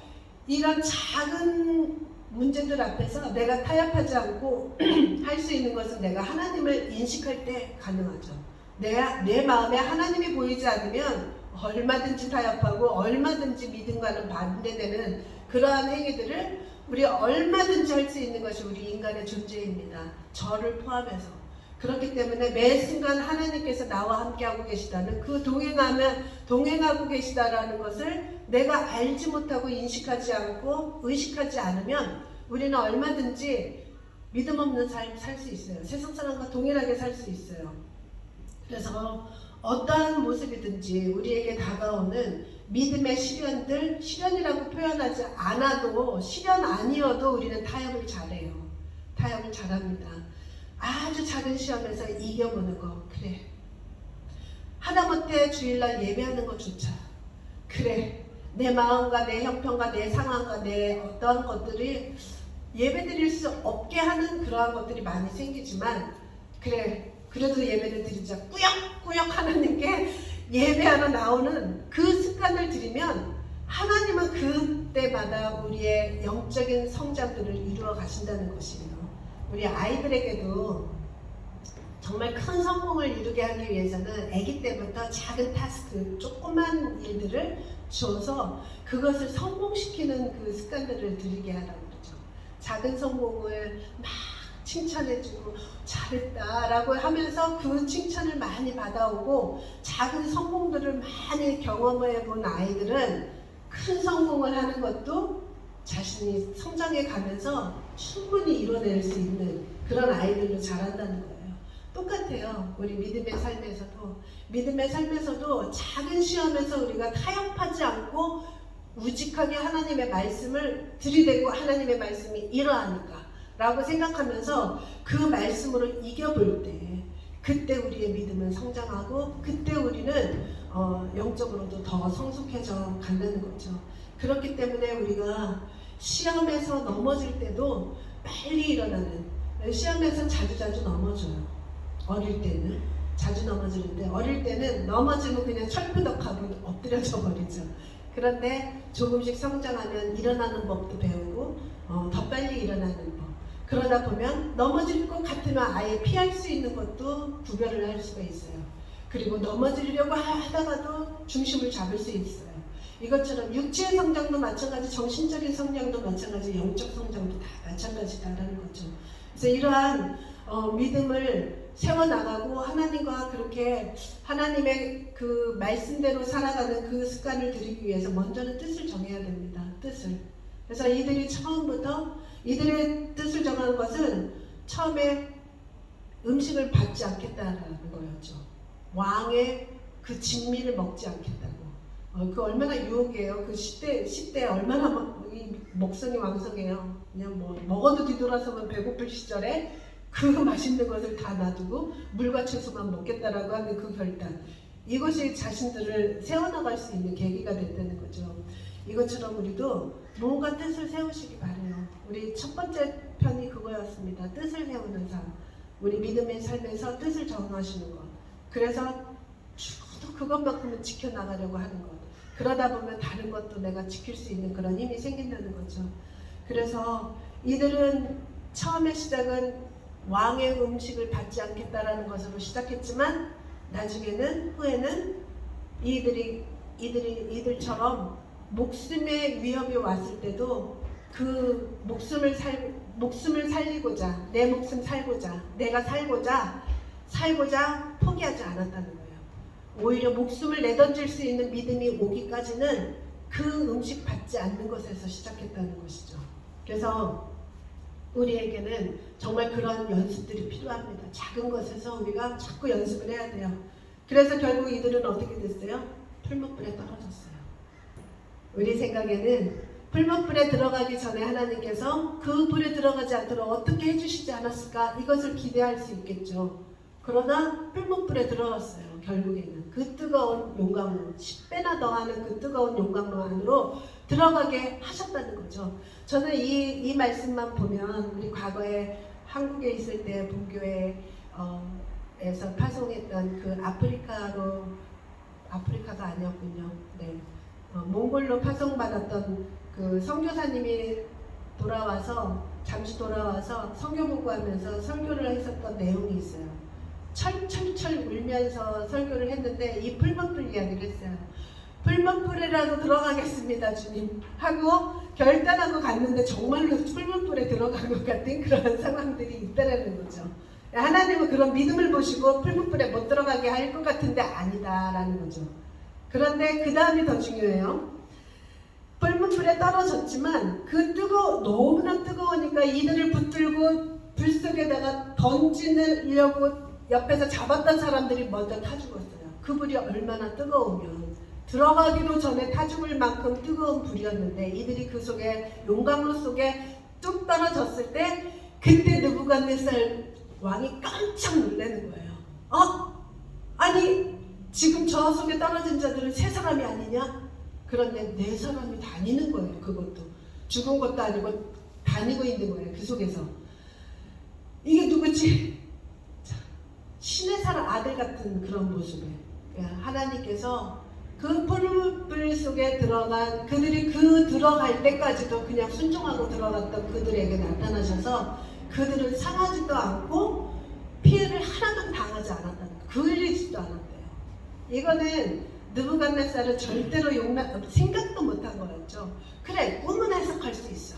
이런 작은 문제들 앞에서 내가 타협하지 않고 할 수 있는 것은 내가 하나님을 인식할 때 가능하죠. 내 마음에 하나님이 보이지 않으면 얼마든지 타협하고 얼마든지 믿음과는 반대되는 그러한 행위들을 우리 얼마든지 할 수 있는 것이 우리 인간의 존재입니다. 저를 포함해서. 그렇기 때문에 매 순간 하나님께서 나와 함께하고 계시다는 그 동행하고 계시다라는 것을 내가 알지 못하고 인식하지 않고 의식하지 않으면 우리는 얼마든지 믿음 없는 삶 살 수 있어요. 세상 사람과 동일하게 살 수 있어요. 그래서 어떠한 모습이든지 우리에게 다가오는 믿음의 시련들, 시련이라고 표현하지 않아도 시련 아니어도 우리는 타협을 잘해요. 타협을 잘합니다. 아주 작은 시험에서 이겨보는 거. 그래. 하다못해 주일날 예배하는 것조차 그래 내 마음과 내 형편과 내 상황과 내 어떤 것들이 예배드릴 수 없게 하는 그러한 것들이 많이 생기지만 그래 그래도 예배를 드리자 꾸역꾸역 하나님께 예배하러 나오는 그 습관을 들이면 하나님은 그때마다 우리의 영적인 성장들을 이루어 가신다는 것이에요. 우리 아이들에게도 정말 큰 성공을 이루게 하기 위해서는 아기 때부터 작은 타스크, 조그만 일들을 줘서 그것을 성공시키는 그 습관들을 들이게 하라고 그러죠. 작은 성공을 막 칭찬해주고 잘했다라고 하면서 그 칭찬을 많이 받아오고 작은 성공들을 많이 경험해 본 아이들은 큰 성공을 하는 것도 자신이 성장해 가면서 충분히 이뤄낼 수 있는 그런 아이들로 자란다는 거예요. 똑같아요. 우리 믿음의 삶에서도 작은 시험에서 우리가 타협하지 않고 우직하게 하나님의 말씀을 들이대고 하나님의 말씀이 이러하니까 라고 생각하면서 그 말씀으로 이겨볼 때 그때 우리의 믿음은 성장하고 그때 우리는 영적으로도 더 성숙해져 간다는 거죠. 그렇기 때문에 우리가 시험에서 넘어질 때도 빨리 일어나는 시험에서 자주 넘어져요. 어릴 때는 자주 넘어지는데 어릴 때는 넘어지면 그냥 철푸덕하고 엎드려져 버리죠. 그런데 조금씩 성장하면 일어나는 법도 배우고 더 빨리 일어나는 법. 그러다 보면 넘어질 것 같으면 아예 피할 수 있는 것도 구별을 할 수가 있어요. 그리고 넘어지려고 하다가도 중심을 잡을 수 있어요. 이것처럼 육체의 성장도 마찬가지, 정신적인 성장도 마찬가지, 영적 성장도 다 마찬가지다라는 거죠. 그래서 이러한 믿음을 세워나가고 하나님과 그렇게 하나님의 그 말씀대로 살아가는 그 습관을 들이기 위해서 먼저는 뜻을 정해야 됩니다. 뜻을. 그래서 이들이 처음부터 이들의 뜻을 정하는 것은 처음에 음식을 받지 않겠다라는 거였죠. 왕의 그 진미를 먹지 않겠다고. 그 얼마나 유혹이에요. 그 10대 얼마나 이 먹성이 왕성해요. 그냥 뭐 먹어도 뒤돌아서면 배고플 시절에 그 맛있는 것을 다 놔두고 물과 채소만 먹겠다라고 하는 그 결단. 이것이 자신들을 세워나갈 수 있는 계기가 됐다는 거죠. 이것처럼 우리도 뭔가 뜻을 세우시기 바래요. 우리 첫 번째 편이 그거였습니다. 뜻을 세우는 삶. 우리 믿음의 삶에서 뜻을 정하시는 것. 그래서 죽어도 그것만큼은 지켜나가려고 하는 것. 그러다 보면 다른 것도 내가 지킬 수 있는 그런 힘이 생긴다는 거죠. 그래서 이들은 처음에 시작은 왕의 음식을 받지 않겠다라는 것으로 시작했지만 후에는 이들처럼 목숨의 위협이 왔을 때도 그 목숨을 살리고자 내 목숨 살고자 내가 살고자 포기하지 않았다는 거예요. 오히려 목숨을 내던질 수 있는 믿음이 오기까지는 그 음식 받지 않는 것에서 시작했다는 것이죠. 그래서 우리에게는 정말 그런 연습들이 필요합니다. 작은 것에서 우리가 자꾸 연습을 해야 돼요. 그래서 결국 이들은 어떻게 됐어요? 풀무불에 떨어졌어요. 우리 생각에는 풀무불에 들어가기 전에 하나님께서 그 불에 들어가지 않도록 어떻게 해주시지 않았을까? 이것을 기대할 수 있겠죠. 그러나 풀무불에 들어갔어요. 결국에는 그 뜨거운 용광로, 10배나 더하는 그 뜨거운 용광로 안으로 들어가게 하셨다는 거죠. 저는 이 말씀만 보면 우리 과거에 한국에 있을 때 본교회에서 파송했던 그 아프리카가 아니었군요. 네. 몽골로 파송받았던 그 선교사님이 잠시 돌아와서 선교 보고하면서 설교를 했었던 내용이 있어요. 철철철 울면서 설교를 했는데 이 풀무불 이야기를 했어요. 풀무불에라도 들어가겠습니다 주님 하고 결단하고 갔는데 정말로 풀무불에 들어간 것 같은 그런 상황들이 있다라는 거죠. 하나님은 그런 믿음을 보시고 풀무불에 못 들어가게 할 것 같은데 아니다라는 거죠. 그런데 그 다음이 더 중요해요. 풀무불에 떨어졌지만 너무나 뜨거우니까 이들을 붙들고 불 속에다가 던지려고 옆에서 잡았던 사람들이 먼저 타 죽었어요. 그 불이 얼마나 뜨거우면 들어가기도 전에 타 죽을 만큼 뜨거운 불이었는데 이들이 그 속에 용광로 속에 뚝 떨어졌을 때 그때 느부갓네살 왕이 깜짝 놀라는 거예요. 아니 지금 저 속에 떨어진 자들은 새 사람이 아니냐? 그런데 내 사람이 다니는 거예요. 그것도 죽은 것도 아니고 다니고 있는 거예요. 그 속에서. 이게 누구지? 신의 사람 아들 같은 그런 모습에 하나님께서 그 뿔 속에 들어간 그들이 그 들어갈 때까지도 그냥 순종하고 들어갔던 그들에게 나타나셔서 그들은 상하지도 않고 피해를 하나도 당하지 않았다는 거예요. 그을리지도 않았대요. 이거는 느부갓네살은 절대로 생각도 못한 거였죠. 그래, 꿈은 해석할 수 있어.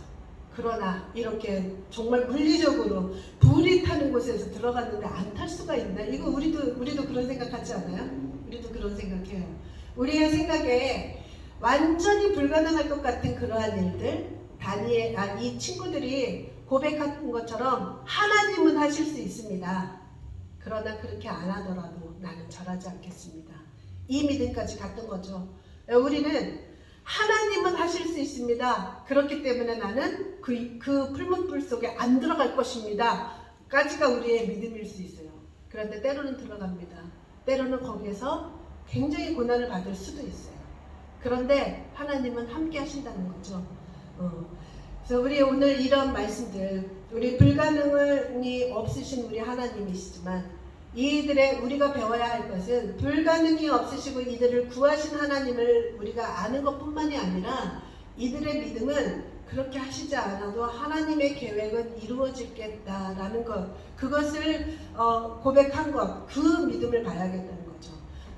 그러나 이렇게 정말 물리적으로 불이 타는 곳에서 들어갔는데 안 탈 수가 있나? 이거 우리도 그런 생각하지 않아요? 우리도 그런 생각해요. 우리의 생각에 완전히 불가능할 것 같은 그러한 일들, 이 친구들이 고백한 것처럼 하나님은 하실 수 있습니다. 그러나 그렇게 안 하더라도 나는 절하지 않겠습니다. 이 믿음까지 갔던 거죠. 우리는 하나님은 하실 수 있습니다. 그렇기 때문에 나는 그 풀문불 속에 안 들어갈 것입니다. 까지가 우리의 믿음일 수 있어요. 그런데 때로는 들어갑니다. 때로는 거기에서 굉장히 고난을 받을 수도 있어요. 그런데 하나님은 함께 하신다는 거죠. 그래서 우리 오늘 이런 말씀들, 우리 불가능이 없으신 우리 하나님이시지만 이들의 우리가 배워야 할 것은 불가능이 없으시고 이들을 구하신 하나님을 우리가 아는 것뿐만이 아니라 이들의 믿음은 그렇게 하시지 않아도 하나님의 계획은 이루어지겠다라는 것, 그것을 고백한 것, 그 믿음을 봐야겠다는 거죠.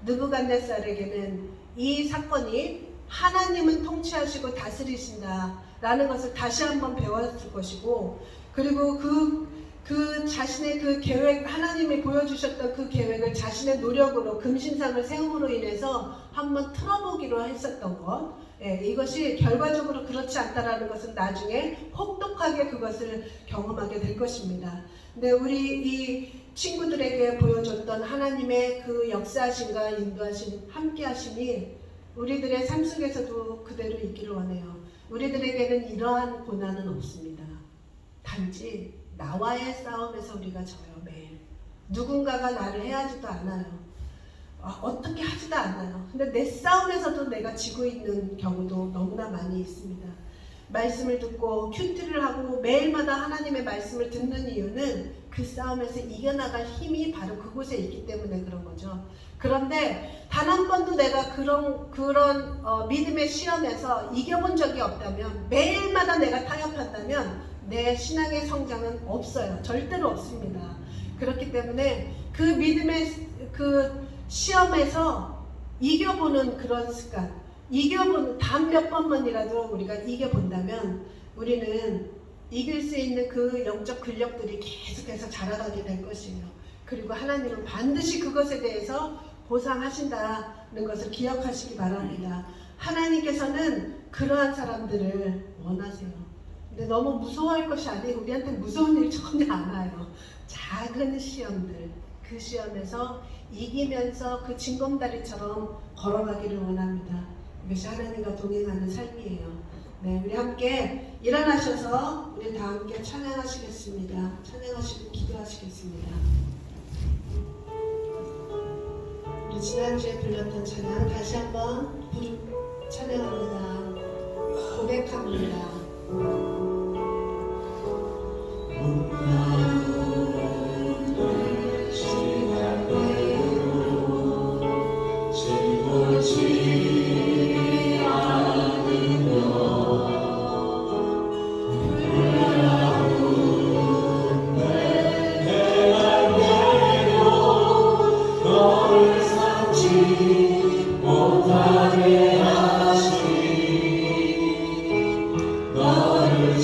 느부갓네살에게는 이 사건이 하나님은 통치하시고 다스리신다라는 것을 다시 한번 배웠을 것이고, 그리고 그 자신의 그 계획, 하나님이 보여주셨던 그 계획을 자신의 노력으로 금신상을 세움으로 인해서 한번 틀어보기로 했었던 것, 이것이 결과적으로 그렇지 않다라는 것은 나중에 혹독하게 그것을 경험하게 될 것입니다. 근데 우리 이 친구들에게 보여줬던 하나님의 그 역사하심과 인도하심, 함께하심이 우리들의 삶 속에서도 그대로 있기를 원해요. 우리들에게는 이러한 고난은 없습니다. 단지 나와의 싸움에서 우리가 져요. 매일 누군가가 나를 해하지도 않아요. 어떻게 하지도 않아요. 근데 내 싸움에서도 내가 지고 있는 경우도 너무나 많이 있습니다. 말씀을 듣고 큐티를 하고 매일마다 하나님의 말씀을 듣는 이유는 그 싸움에서 이겨나갈 힘이 바로 그곳에 있기 때문에 그런 거죠. 그런데 단 한 번도 내가 그런 믿음의 시험에서 이겨본 적이 없다면, 매일마다 내가 타협한다면 내 신앙의 성장은 없어요. 절대로 없습니다. 그렇기 때문에 그 믿음의 그 시험에서 이겨보는 그런 습관, 이겨보는 단 몇 번만이라도 우리가 이겨본다면 우리는 이길 수 있는 그 영적 근력들이 계속해서 자라가게 될 것이에요. 그리고 하나님은 반드시 그것에 대해서 보상하신다는 것을 기억하시기 바랍니다. 하나님께서는 그러한 사람들을 원하세요. 근데 너무 무서워할 것이 아니고 우리한테 무서운 일 전혀 안 와요. 작은 시험들, 그 시험에서 이기면서 그 징검다리처럼 걸어가기를 원합니다. 이것이 하나님과 동행하는 삶이에요. 네, 우리 함께 일어나셔서 우리 다 함께 찬양하시겠습니다. 찬양하시고 기도하시겠습니다. 우리 지난주에 불렀던 찬양 다시 한번 찬양합니다. 고백합니다. 못하게 하시니 너를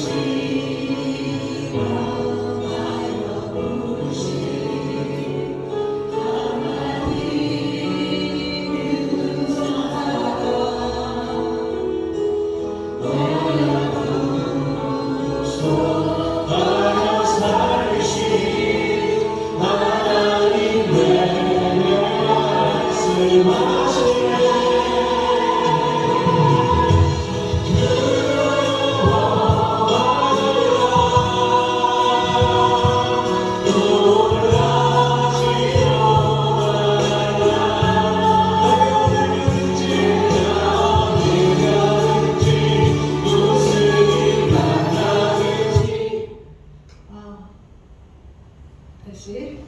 다시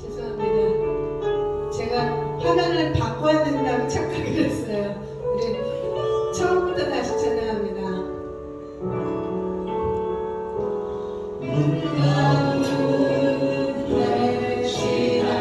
죄송합니다. 제가 화면을 바꿔야 된다고 착각을 했어요. 우리 처음부터 다시 찬양합니다. 너를 지나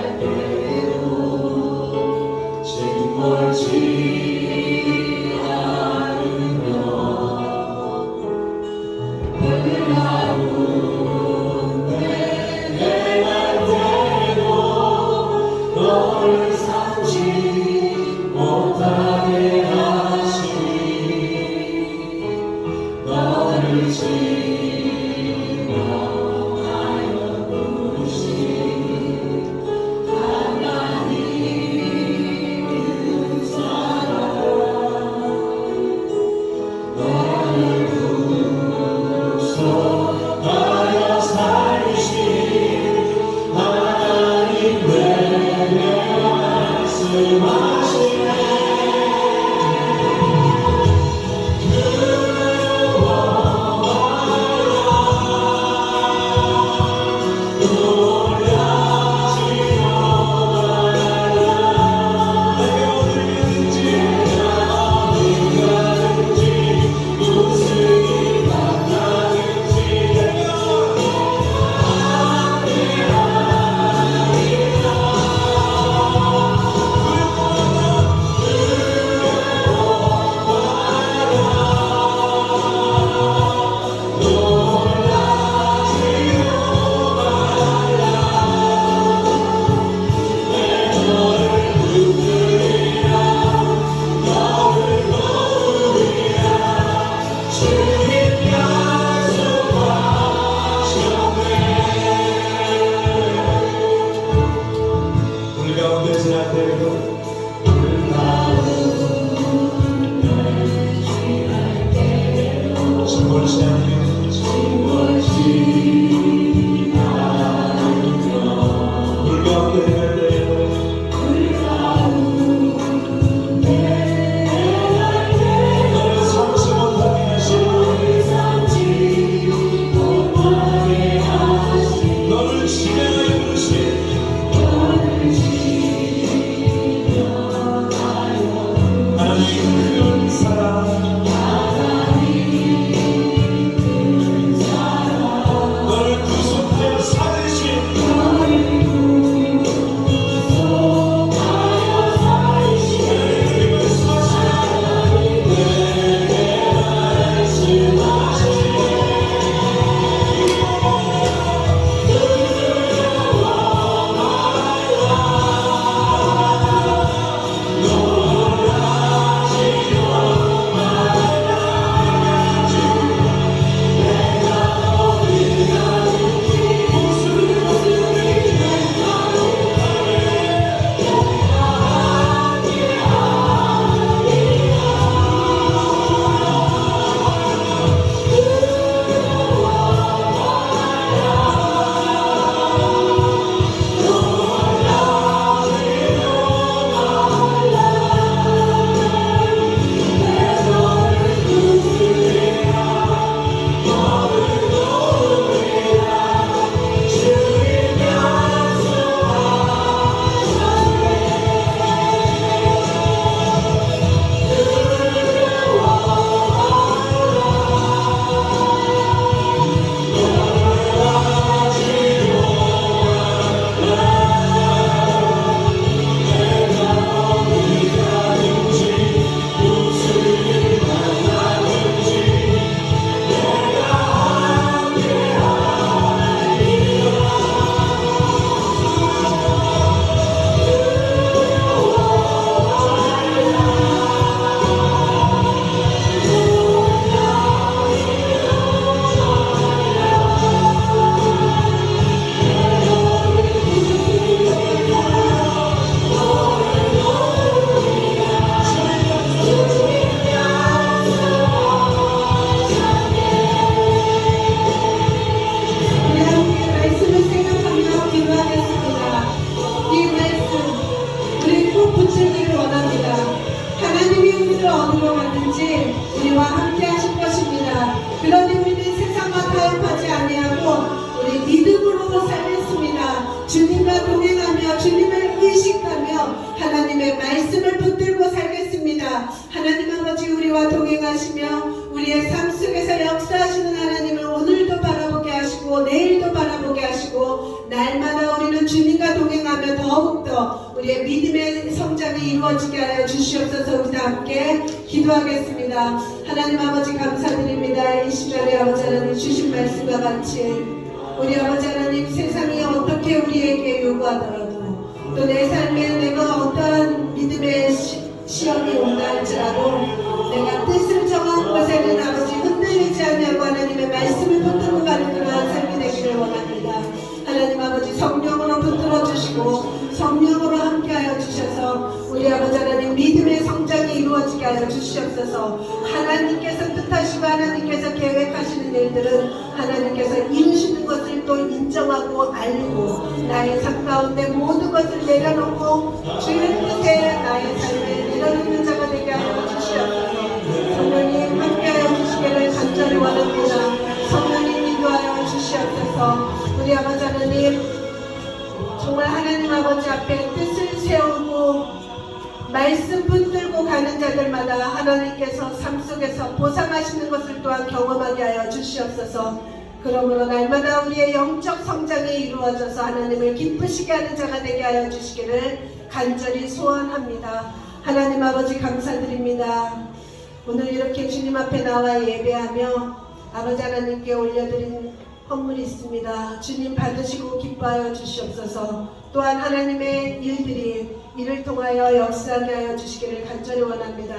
주님과 동행하며 주님을 의식하며 하나님의 말씀을 붙들고 살겠습니다. 하나님 아버지, 우리와 동행하시며 우리의 삶 속에서 역사하시는 하나님을 오늘도 바라보게 하시고 내일도 바라보게 하시고 날마다 우리는 주님과 동행하며 더욱더 우리의 믿음의 성장이 이루어지게 하여 주시옵소서. 우리 다 함께 기도하겠습니다. 하나님 아버지, 감사드립니다. 이 시간에 아버지 하나님 주신 말씀과 같이 우리 아버지 하나님, 세상이 어떻게 우리에게 요구하더라도 또 내 삶에 내가 어떠한 믿음의 시험이 온다 할지라도 내가 뜻을 정한 곳에는 아버지 흔들리지 않냐고 하나님의 말씀을 붙들고 가는 그러한 삶이 되기를 원합니다. 하나님 아버지, 성령으로 붙들어 주시고 성령으로 함께하여 주셔서 우리 아버지 하나님 믿음의 성장이 이루어지게 하여 주시옵소서. 하나님께서 뜻하시고 하나님께서 계획하시는 일들은 하나님께서 이루시는 것을 또 인정하고 알고 나의 삶 가운데 모든 것을 내려놓고 주의 뜻에 나의 삶에 내려놓는 자가 되게 하여 주시옵소서. 성령님 함께하여 주시기를 간절히 원합니다. 성령님 인도하여 주시옵소서. 우리 아버지 하나님, 정말 하나님 아버지 앞에 뜻을 세우고 말씀 붙들고 가는 자들마다 하나님께서 삶 속에서 보상하시는 것을 또한 경험하게 하여 주시옵소서. 그러므로 날마다 우리의 영적 성장이 이루어져서 하나님을 기쁘시게 하는 자가 되게 하여 주시기를 간절히 소원합니다. 하나님 아버지, 감사드립니다. 오늘 이렇게 주님 앞에 나와 예배하며 아버지 하나님께 올려드린 헌물이 있습니다. 주님 받으시고 기뻐하여 주시옵소서. 또한 하나님의 일들이 이를 통하여 역사하게 하여 주시기를 간절히 원합니다.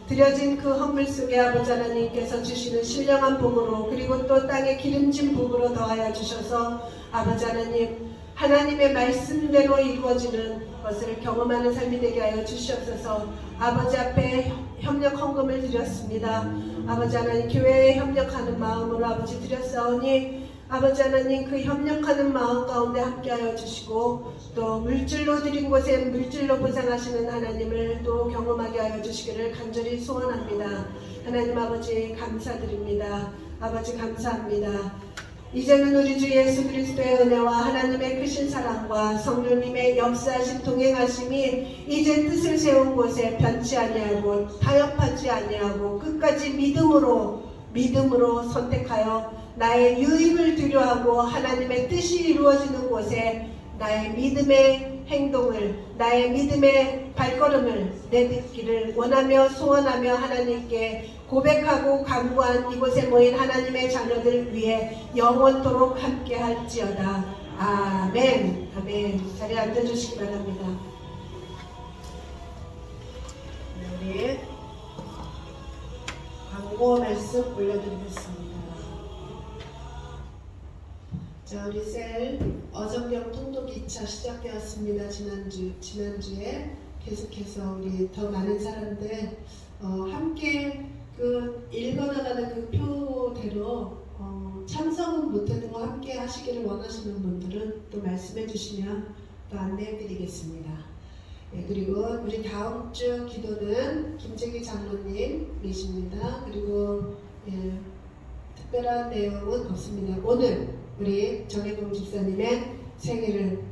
드려진 그 헌물 속에 아버지 하나님께서 주시는 신령한 복으로 그리고 또 땅에 기름진 복으로 더하여 주셔서 아버지 하나님, 하나님의 말씀대로 이루어지는 것을 경험하는 삶이 되게 하여 주시옵소서. 아버지 앞에 협력 헌금을 드렸습니다. 아버지 하나님, 교회에 협력하는 마음으로 아버지 드렸사오니 아버지 하나님, 그 협력하는 마음 가운데 함께하여 주시고 또 물질로 드린 곳에 물질로 보상하시는 하나님을 또 경험하게 하여 주시기를 간절히 소원합니다. 하나님 아버지, 감사드립니다. 아버지, 감사합니다. 이제는 우리 주 예수 그리스도의 은혜와 하나님의 크신 사랑과 성령님의 역사하신 동행하심이 이제 뜻을 세운 곳에 변치 아니하고 타협하지 아니하고 끝까지 믿음으로 선택하여 나의 유익을 두려하고 하나님의 뜻이 이루어지는 곳에 나의 믿음의 행동을, 나의 믿음의 발걸음을 내딛기를 원하며 소원하며 하나님께 고백하고 간구한 이곳에 모인 하나님의 자녀들 위해 영원토록 함께 할지어다. 아멘. 아멘. 자리에 앉아주시기 바랍니다. 우리 광고 말씀 올려드리겠습니다. 자, 우리 셀 어정경 통도 기차 시작되었습니다. 지난주에 계속해서 우리 더 많은 사람들 함께 그 읽어나가는 그 표대로 참석은 못해도 함께 하시기를 원하시는 분들은 또 말씀해 주시면 또 안내해 드리겠습니다. 예, 그리고 우리 다음 주 기도는 김재기 장로님이십니다. 그리고 특별한 내용은 없습니다. 오늘 우리 정혜동 집사님의 생일을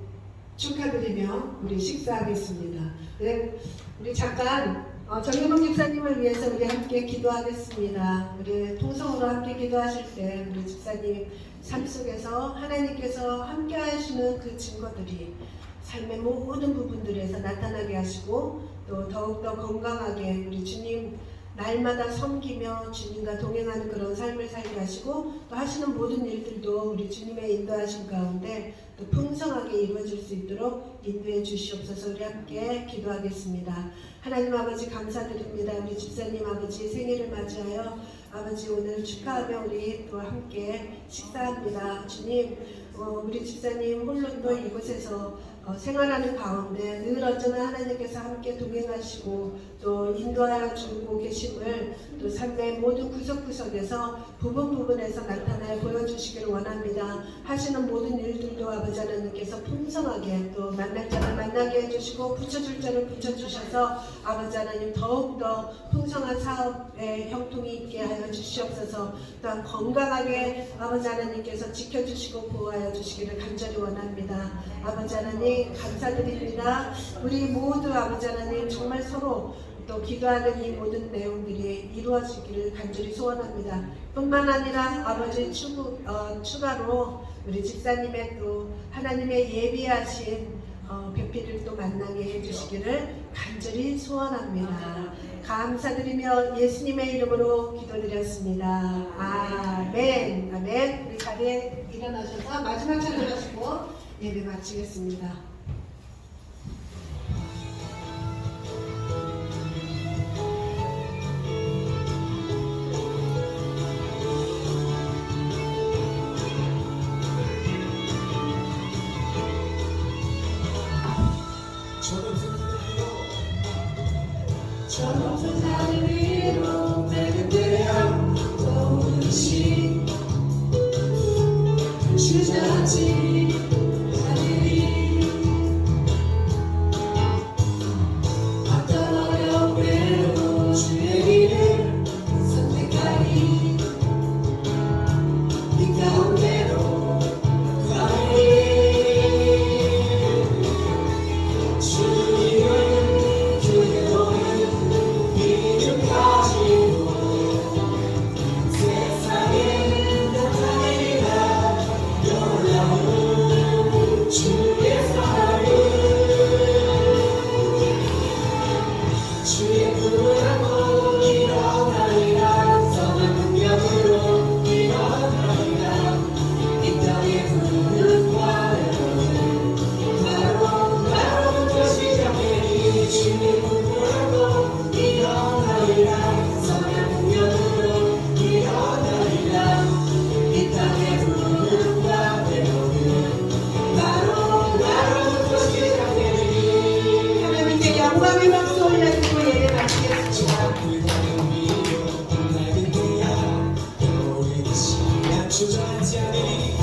축하드리며 우리 식사하겠습니다. 네, 우리 잠깐 정혜동 집사님을 위해서 우리 함께 기도하겠습니다. 우리 통성으로 함께 기도하실 때 우리 집사님 삶 속에서 하나님께서 함께 하시는 그 증거들이 삶의 모든 부분들에서 나타나게 하시고 또 더욱더 건강하게 우리 주님 날마다 섬기며 주님과 동행하는 그런 삶을 살게 하시고 또 하시는 모든 일들도 우리 주님의 인도하신 가운데 또 풍성하게 이루어질 수 있도록 인도해 주시옵소서. 우리 함께 기도하겠습니다. 하나님 아버지, 감사드립니다. 우리 집사님 아버지 생일을 맞이하여 아버지 오늘 축하하며 우리 또 함께 식사합니다. 주님, 우리 집사님 홀론도 이곳에서 생활하는 가운데 늘 언제나 하나님께서 함께 동행하시고 또 인도하여 주고 계심을 또 삶의 모든 구석구석에서 부분에서 나타나여 보여주시기를 원합니다. 하시는 모든 일들도 아버지 하나님께서 풍성하게 또 만날 자를 만나게 해주시고 붙여줄 자를 붙여주셔서 아버지 하나님 더욱더 풍성한 사업의 형통이 있게 하여 주시옵소서. 또한 건강하게 아버지 하나님께서 지켜주시고 보호하여 주시기를 간절히 원합니다. 아버지 하나님 감사드립니다. 우리 모두 아버지 하나님 정말 서로 또 기도하는 이 모든 내용들이 이루어지기를 간절히 소원합니다. 뿐만 아니라 아버지 추가로 우리 집사님의 또 하나님의 예비하신 배필을 또 만나게 해주시기를 간절히 소원합니다. 감사드리며 예수님의 이름으로 기도드렸습니다. 아멘. 아멘. 우리 자리에 일어나셔서 마지막 찬양하시고 예배 마치겠습니다. 저 높은 하늘 위로 내게 대한 도우신 주저하지 하늘이 어떤 어려움에도 주의 길을 선택하리 이 가운데로 가리 주님은 주의 도를 믿음 가지고 세상에 나타내리라 놀라운 주의 사랑을 주의 꿈을 안고 일어나리라 선한 능력으로 일어나리라 이 땅의 부름과 외로움 바로부터 시작되니 주의 꿈을 안고 일어나리라 선한 능력으로 일어나리라 이 땅의 부름과 외로움 바로부터 시작되니 하나님께 영광의 박수 올려드리고 예배 마치겠습니다. 주저하지 않으니